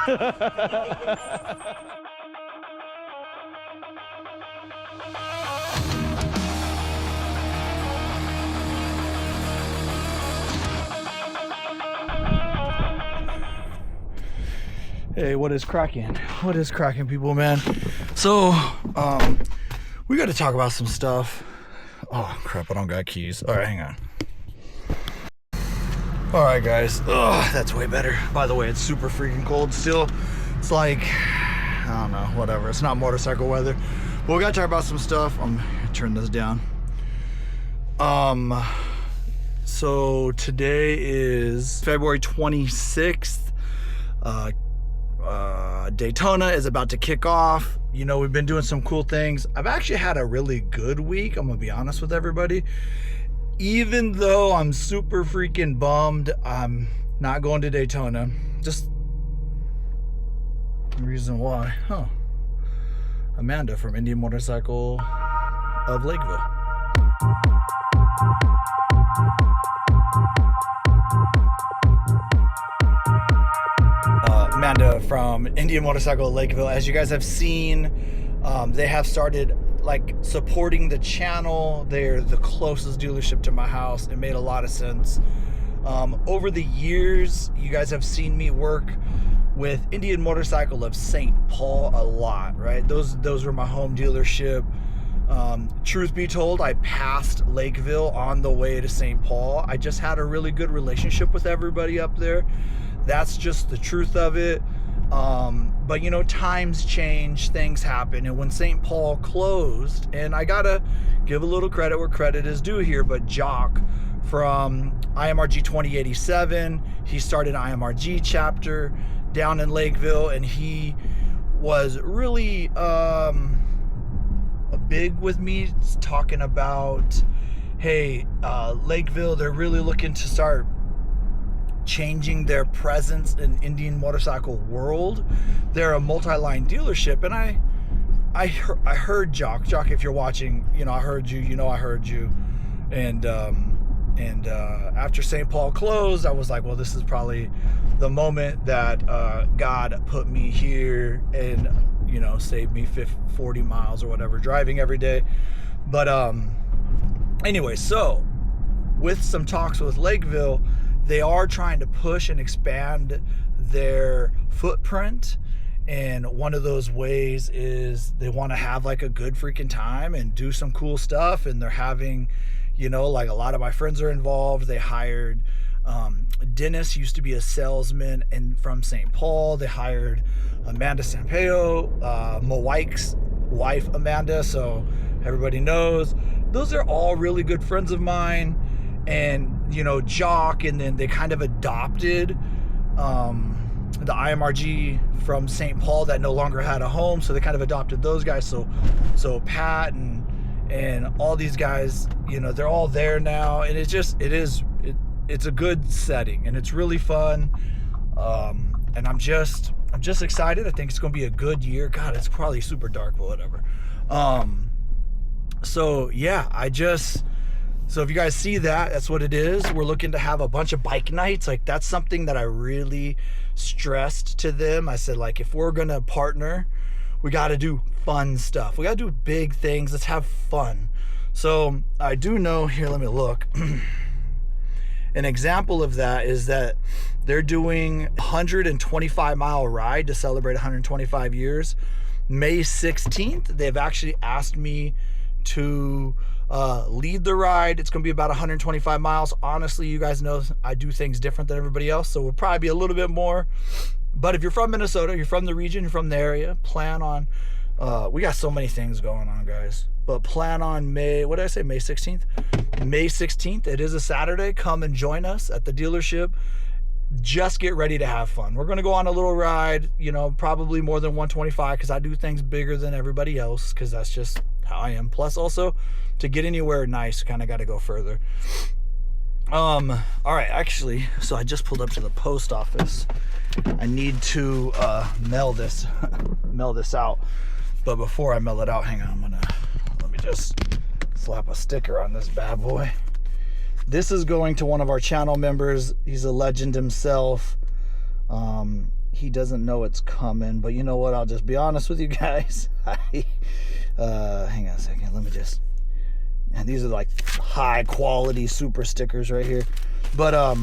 Hey, what is cracking? What is cracking, people, man? So, we got to talk about some stuff. Oh, crap, I don't got keys. All right, hang on. All right, guys. Ugh, that's way better. By the way, it's super freaking cold still. It's like, I don't know, whatever. It's not motorcycle weather. But we got to talk about some stuff. I'm going to turn this down. So today is February 26th. Daytona is about to kick off. You know, we've been doing some cool things. I've actually had a really good week, I'm gonna be honest with everybody. Even though I'm super freaking bummed I'm not going to Daytona. Just the reason why. Amanda from Indian Motorcycle of Lakeville. Amanda from Indian Motorcycle Lakeville. As you guys have seen, they have started like supporting the channel. They're the closest dealership to my house. It made a lot of sense. Over the years, you guys have seen me work with Indian Motorcycle of St. Paul a lot, right? Those were my home dealership. Truth be told, I passed Lakeville on the way to St. Paul. I just had a really good relationship with everybody up there. That's just the truth of it. But you know, times change, things happen. And when St. Paul closed, and I gotta give a little credit where credit is due here, but Jock from IMRG 2087, he started IMRG chapter down in Lakeville, and he was really big with me talking about, hey, Lakeville, they're really looking to start changing their presence in Indian motorcycle world. They're a multi-line dealership, and I heard Jock, if you're watching, you know, I heard you, you know, I heard you. And after St. Paul closed, I was like, well, this is probably the moment that God put me here and, you know, saved me 40 miles or whatever driving every day. But anyway, so with some talks with Lakeville, they are trying to push and expand their footprint. And one of those ways is they want to have like a good freaking time and do some cool stuff. And they're having, you know, like a lot of my friends are involved. They hired Dennis, used to be a salesman from St. Paul. They hired Amanda Sampaio, Mawike's wife, Amanda. So everybody knows. Those are all really good friends of mine. And, you know, Jock, and then they kind of adopted the IMRG from St. Paul that no longer had a home, so they kind of adopted those guys. So Pat and all these guys, you know, they're all there now, and it's a good setting, and it's really fun. And I'm just excited. I think it's gonna be a good year. God, it's probably super dark, but whatever. So yeah, so if you guys see that, that's what it is. We're looking to have a bunch of bike nights. Like, that's something that I really stressed to them. I said, like, if we're gonna partner, we got to do fun stuff. We got to do big things. Let's have fun. So I do know here, let me look. An example of that is that they're doing a 125-mile ride to celebrate 125 years. May 16th, they've actually asked me to lead the ride. It's gonna be about 125 miles. Honestly, you guys know I do things different than everybody else, so we'll probably be a little bit more. But if you're from Minnesota, you're from the region, you're from the area, plan on, we got so many things going on, guys, but plan on May 16th? May 16th, it is a Saturday. Come and join us at the dealership. Just get ready to have fun. We're gonna go on a little ride, you know, probably more than 125, because I do things bigger than everybody else, because that's just how I am. Plus, also, to get anywhere nice, kind of got to go further. All right, actually, so I just pulled up to the post office. I need to mail this out. But before I mail it out, hang on, let me just slap a sticker on this bad boy. This is going to one of our channel members. He's a legend himself. he doesn't know it's coming, but you know what? I'll just be honest with you guys. Hang on a second. Let me just... And these are like high quality super stickers right here. But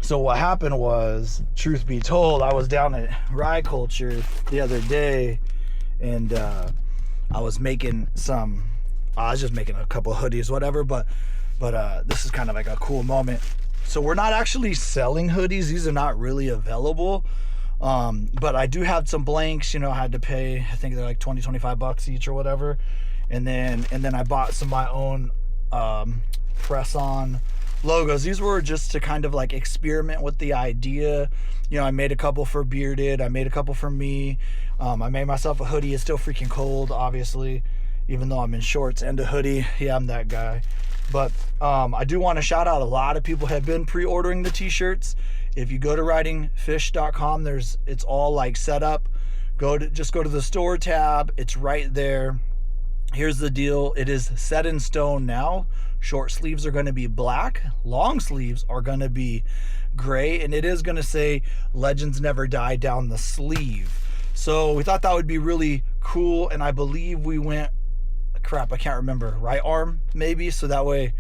so what happened was, truth be told, I was down at Rye Culture the other day, and I was making some... I was just making a couple of hoodies, whatever. But this is kind of like a cool moment. So we're not actually selling hoodies. These are not really available. But I do have some blanks. You know, I had to pay, I think they're like 25 bucks each or whatever. And then I bought some of my own press-on logos. These were just to kind of like experiment with the idea. You know, I made a couple for Bearded. I made a couple for me. I made myself a hoodie. It's still freaking cold, obviously, even though I'm in shorts and a hoodie. Yeah, I'm that guy. But I do want to shout out, a lot of people have been pre-ordering the t-shirts. If you go to ridingfish.com, it's all like set up. Just go to the store tab. It's right there. Here's the deal. It is set in stone now. Short sleeves are going to be black. Long sleeves are going to be gray. And it is going to say Legends Never Die down the sleeve. So we thought that would be really cool. And I believe we went, crap, I can't remember, right arm maybe. So that way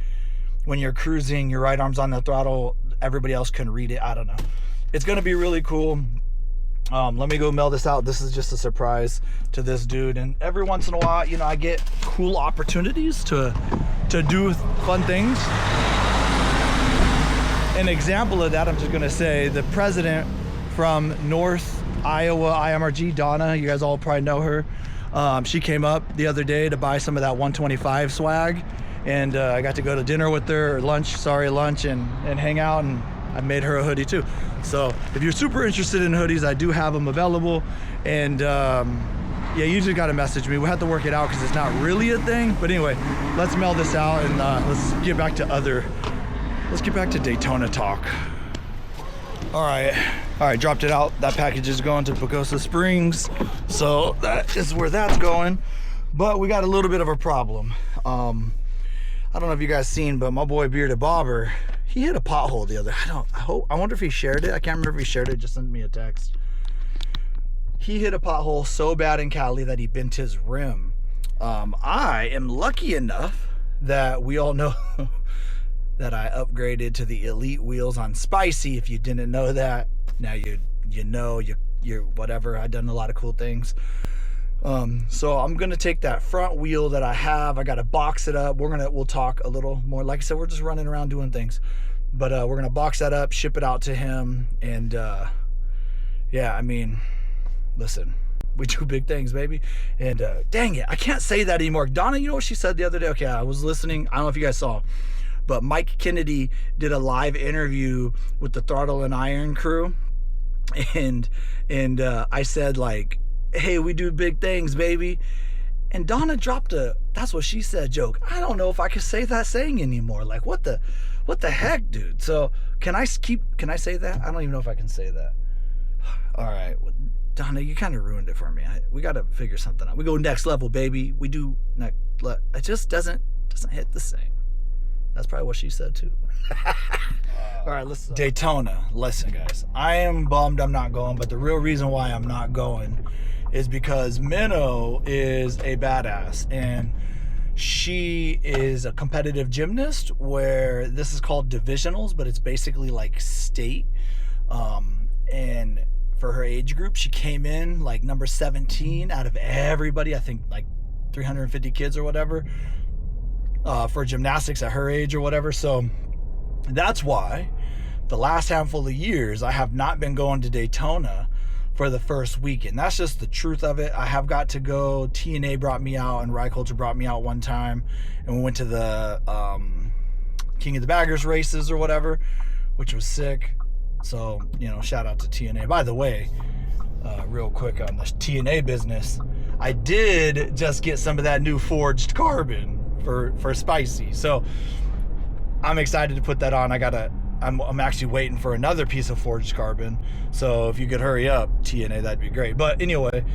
when you're cruising, your right arm's on the throttle, everybody else can read it. I don't know. It's going to be really cool. Let me go mail this out. This is just a surprise to this dude. And every once in a while, you know, I get cool opportunities to do fun things. An example of that, I'm just going to say, the president from North Iowa IMRG, Donna, you guys all probably know her. She came up the other day to buy some of that 125 swag. And I got to go to dinner with her, or lunch, and hang out, and I made her a hoodie too. So if you're super interested in hoodies, I do have them available. And yeah, you just gotta message me. We'll have to work it out because it's not really a thing. But anyway, let's mail this out, and let's get back to Daytona talk. All right, dropped it out. That package is going to Pagosa Springs. So that is where that's going. But we got a little bit of a problem. I don't know if you guys seen, but my boy Bearded Bobber, he hit a pothole the other. I wonder if he shared it. I can't remember if he shared it. Just sent me a text. He hit a pothole so bad in Cali that he bent his rim. I am lucky enough that we all know that I upgraded to the elite wheels on Spicy. If you didn't know that, now you know, you're whatever. I've done a lot of cool things. So I'm gonna take that front wheel that I have. I gotta box it up. We'll talk a little more. Like I said, we're just running around doing things, but we're gonna box that up, ship it out to him, and yeah, I mean, listen, we do big things, baby. And dang it, I can't say that anymore. Donna, you know what she said the other day? Okay, I was listening. I don't know if you guys saw, but Mike Kennedy did a live interview with the Throttle and Iron crew, and I said, like, hey, we do big things, baby. And Donna dropped a "that's what she said" joke. I don't know if I can say that saying anymore. Like, what the heck, dude? So can I say that? I don't even know if I can say that. All right, well, Donna, you kind of ruined it for me. We got to figure something out. We go next level, baby. We do next. It just doesn't hit the same. That's probably what she said too. All right, let's Daytona. Listen, guys, I am bummed I'm not going, but the real reason why I'm not going is because Minnow is a badass, and she is a competitive gymnast, where this is called divisionals, but it's basically like state. And for her age group, she came in like number 17 out of everybody, I think like 350 kids or whatever, for gymnastics at her age or whatever. So that's why the last handful of years I have not been going to Daytona for the first weekend. That's just the truth of it. I have got to go. TNA brought me out, and Rye Culture brought me out one time, and we went to the King of the Baggers races or whatever, which was sick. So, you know, shout out to TNA. By the way, real quick on the TNA business, I did just get some of that new forged carbon for Spicy. So I'm excited to put that on. I'm actually waiting for another piece of forged carbon. So if you could hurry up, TNA, that'd be great. But anyway,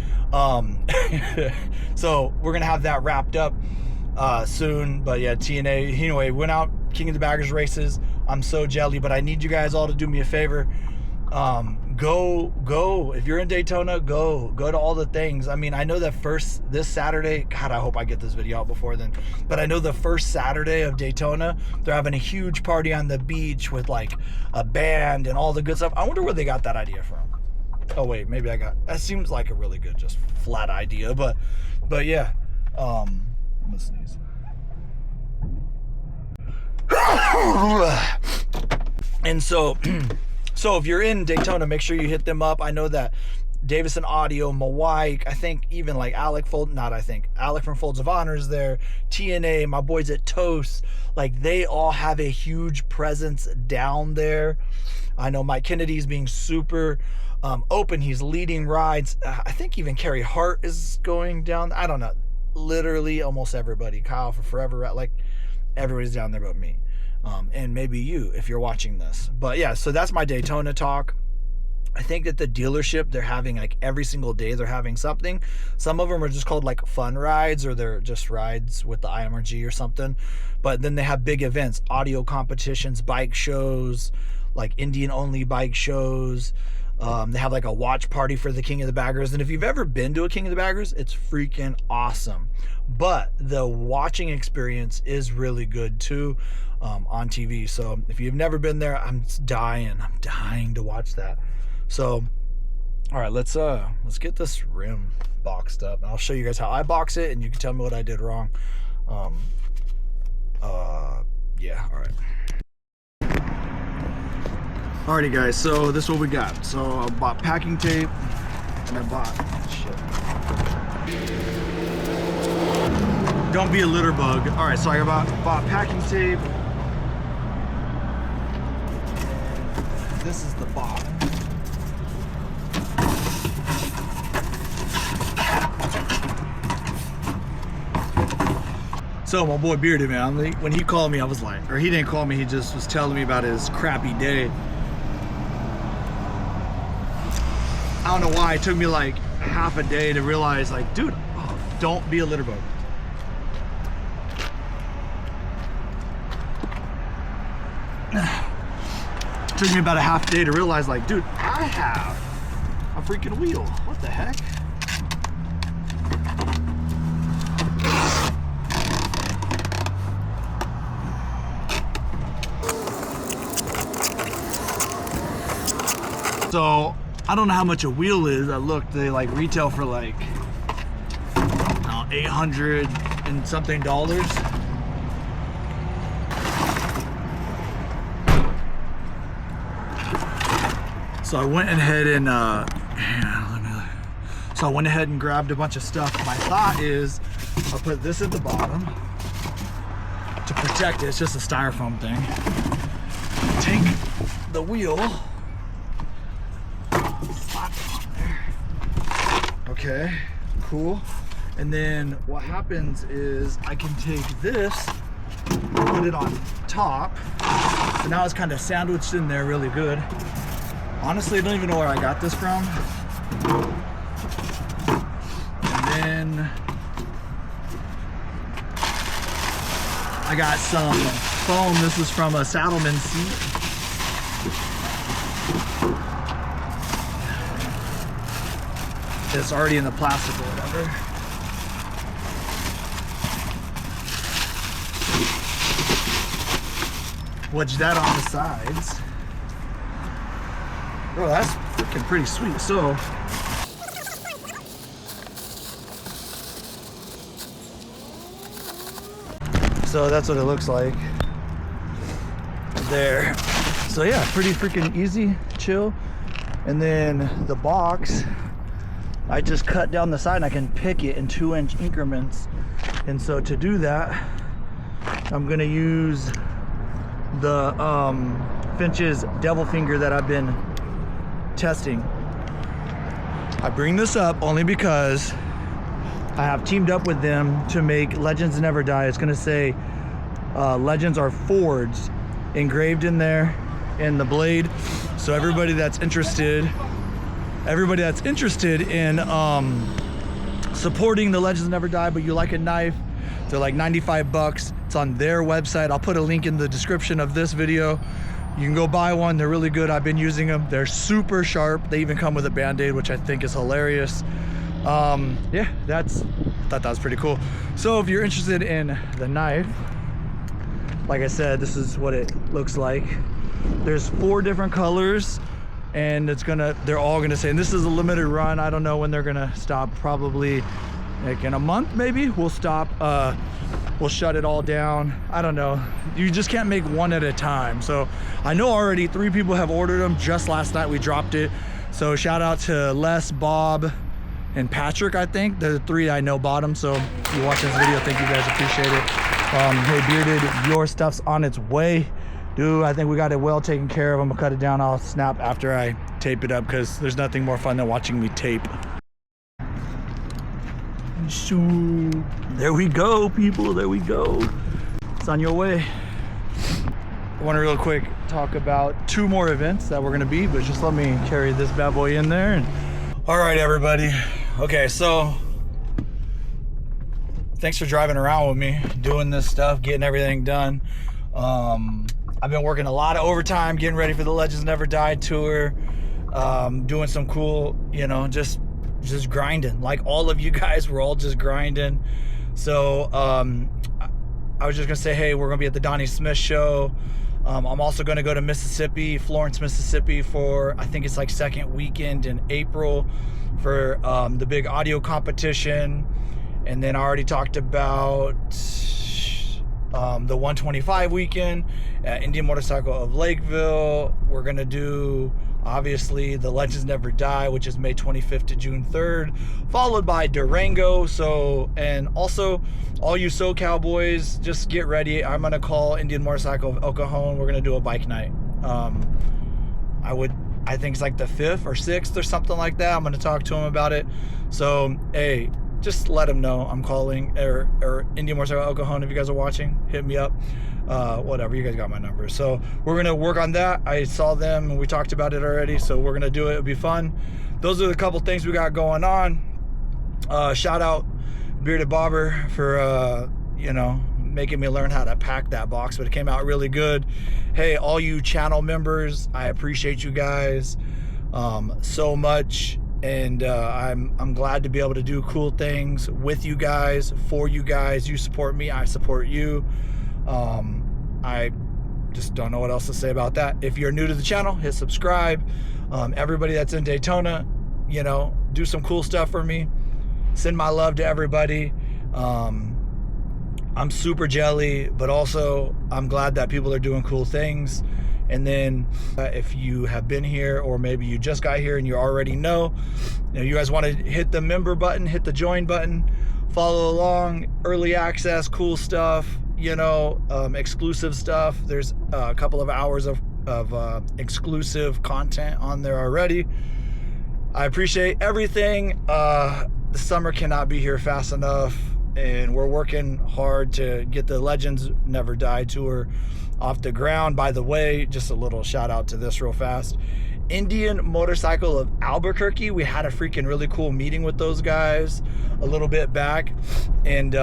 so we're gonna have that wrapped up soon. But yeah, TNA, anyway, went out King of the Baggers races. I'm so jelly, but I need you guys all to do me a favor. go. If you're in Daytona, go to all the things. I mean, I know that this Saturday, God, I hope I get this video out before then, but I know the first Saturday of Daytona, they're having a huge party on the beach with like a band and all the good stuff. I wonder where they got that idea from. Oh wait, maybe that seems like a really good, just flat idea, but yeah. I'm gonna sneeze. And so if you're in Daytona, make sure you hit them up. I know that Davison Audio, Mawike, I think even like Alec from Folds of Honor is there, TNA, my boys at Toast, like they all have a huge presence down there. I know Mike Kennedy's being super open. He's leading rides. I think even Carrie Hart is going down. I don't know. Literally almost everybody. Kyle for Forever, like everybody's down there but me. And maybe you if you're watching this. But yeah, so that's my Daytona talk. I think that the dealership, they're having like every single day they're having something. Some of them are just called like fun rides, or they're just rides with the IMRG or something. But then they have big events, audio competitions, bike shows, like Indian only bike shows. They have like a watch party for the King of the Baggers. And if you've ever been to a King of the Baggers, it's freaking awesome. But the watching experience is really good too, on TV. So if you've never been there, I'm dying to watch that. So, all right, let's get this rim boxed up, and I'll show you guys how I box it, and you can tell me what I did wrong. Yeah, all right. Alrighty guys, so this is what we got. So I bought packing tape, and I bought, don't be a litter bug. Alright, so I bought packing tape. This is the bottom. So my boy Bearded, man, when he called me, I was like, or he didn't call me, he just was telling me about his crappy day. I don't know why, it took me like half a day to realize, like, dude, don't be a litter bug. It took me about a half day to realize, like, dude, I have a freaking wheel. What the heck? So I don't know how much a wheel is. I looked, they like retail for like $800 and something dollars. So I went ahead and so I went ahead and grabbed a bunch of stuff. My thought is I'll put this at the bottom to protect it. It's just a styrofoam thing. Take the wheel. Okay, cool. And then what happens is I can take this, put it on top. So now it's kind of sandwiched in there really good. Honestly, I don't even know where I got this from. And then I got some foam. This is from a Saddleman seat. It's already in the plastic or whatever. Wedge that on the sides. Oh, that's freaking pretty sweet. So that's what it looks like there. So yeah, pretty freaking easy, chill. And then the box, I just cut down the side and I can pick it in 2-inch increments. And so to do that, I'm gonna use the Finch's Devil Finger that I've been testing. I bring this up only because I have teamed up with them to make Legends Never Die. It's gonna say Legends are forged, engraved in there in the blade. So everybody that's interested in supporting the Legends Never Die, but you like a knife, they're like $95. It's on their website. I'll put a link in the description of this video. You can go buy one. They're really good. I've been using them. They're super sharp. They even come with a Band-Aid, which I think is hilarious. Yeah, I thought that was pretty cool. So if you're interested in the knife, like I said, this is what it looks like. There's 4 different colors, and they're all gonna say, and this is a limited run. I don't know when they're gonna stop. Probably like in a month, maybe we'll stop. We'll shut it all down. I don't know. You just can't make one at a time. So I know already 3 people have ordered them. Just last night we dropped it. So shout out to Les, Bob, and Patrick. I think the 3 I know bought them. So if you watch this video, thank you guys, appreciate it. Hey Bearded, your stuff's on its way. Dude, I think we got it well taken care of. I'm gonna cut it down. I'll snap after I tape it up, because there's nothing more fun than watching me tape. So there we go, people, there we go. It's on your way. I want to real quick talk about 2 more events that we're gonna be, but just let me carry this bad boy in there. All right, everybody. Okay, so thanks for driving around with me, doing this stuff, getting everything done. I've been working a lot of overtime, getting ready for the Legends Never Die tour, doing some cool, you know, just grinding. Like all of you guys, we're all just grinding. So I was just gonna say, hey, we're gonna be at the Donnie Smith show. I'm also gonna go to Mississippi, Florence, Mississippi, for I think it's like 2nd weekend in April for the big audio competition. And then I already talked about the 125 weekend at Indian Motorcycle of Lakeville. We're gonna do obviously the Legends Never Die, which is May 25th to June 3rd, followed by Durango. So, and also all you SoCal boys, just get ready. I'm gonna call Indian Motorcycle of El Cajon. We're gonna do a bike night. I think it's like the 5th or 6th or something like that. I'm gonna talk to him about it. So, hey, just let them know I'm calling, or Indian Motorcycle El Cajon, if you guys are watching, hit me up. Whatever, you guys got my number. So we're gonna work on that. I saw them and we talked about it already, so we're gonna do it. It'll be fun. Those are the couple things we got going on. Shout out Bearded Bobber for you know, making me learn how to pack that box, but it came out really good. Hey, all you channel members, I appreciate you guys so much. And I'm glad to be able to do cool things with you guys, for you guys. You support me, I support you. I just don't know what else to say about that. If you're new to the channel, hit subscribe. Everybody that's in Daytona, you know, do some cool stuff for me. Send my love to everybody. I'm super jelly, but also I'm glad that people are doing cool things. And then if you have been here, or maybe you just got here and you already know, you guys want to hit the member button, hit the join button, follow along, early access, cool stuff, you know, exclusive stuff. There's a couple of hours of exclusive content on there already. I appreciate everything. The summer cannot be here fast enough, and we're working hard to get the Legends Never Die tour off the ground. By the way, just a little shout out to this real fast. Indian Motorcycle of Albuquerque, we had a freaking really cool meeting with those guys a little bit back, and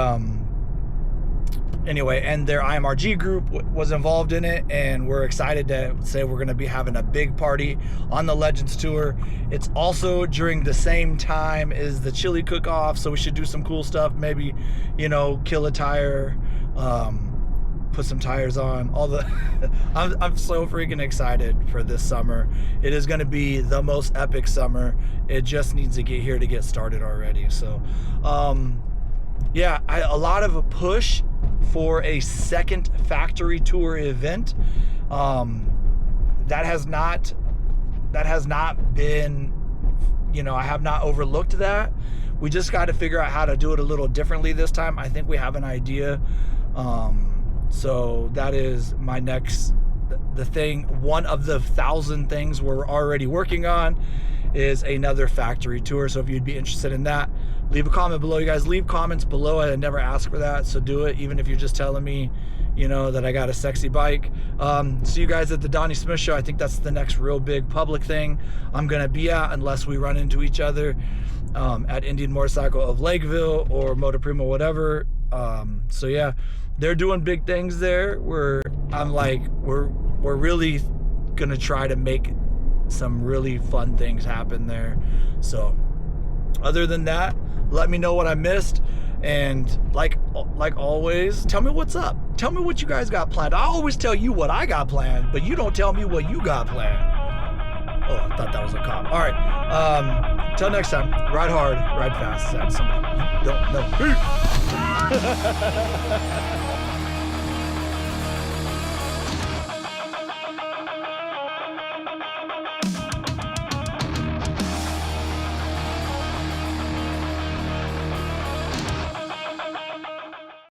anyway, and their IMRG group was involved in it, and we're excited to say we're going to be having a big party on the Legends tour. It's also during the same time as the chili cook-off, so we should do some cool stuff. Maybe, you know, kill a tire, put some tires on, all the I'm so freaking excited for this summer. It is going to be the most epic summer. It just needs to get here to get started already. So yeah, a lot of a push for a second factory tour event. That has not been, you know, I have not overlooked that. We just got to figure out how to do it a little differently this time. I think we have an idea. So that is my next, the thing, one of the 1,000 things we're already working on is another factory tour. So if you'd be interested in that, leave a comment below. You guys leave comments below. I never ask for that, so do it, even if you're just telling me, you know, that I got a sexy bike. See you guys at the Donnie Smith show. I think that's the next real big public thing I'm gonna be at, unless we run into each other at Indian Motorcycle of Lakeville or Moto Primo, whatever. So yeah, they're doing big things there. We're really gonna try to make some really fun things happen there. So other than that, let me know what I missed, and like always, tell me what's up. Tell me what you guys got planned. I always tell you what I got planned, but you don't tell me what you got planned. Oh, I thought that was a cop. All right, till next time, ride hard, ride fast. Somebody you don't know.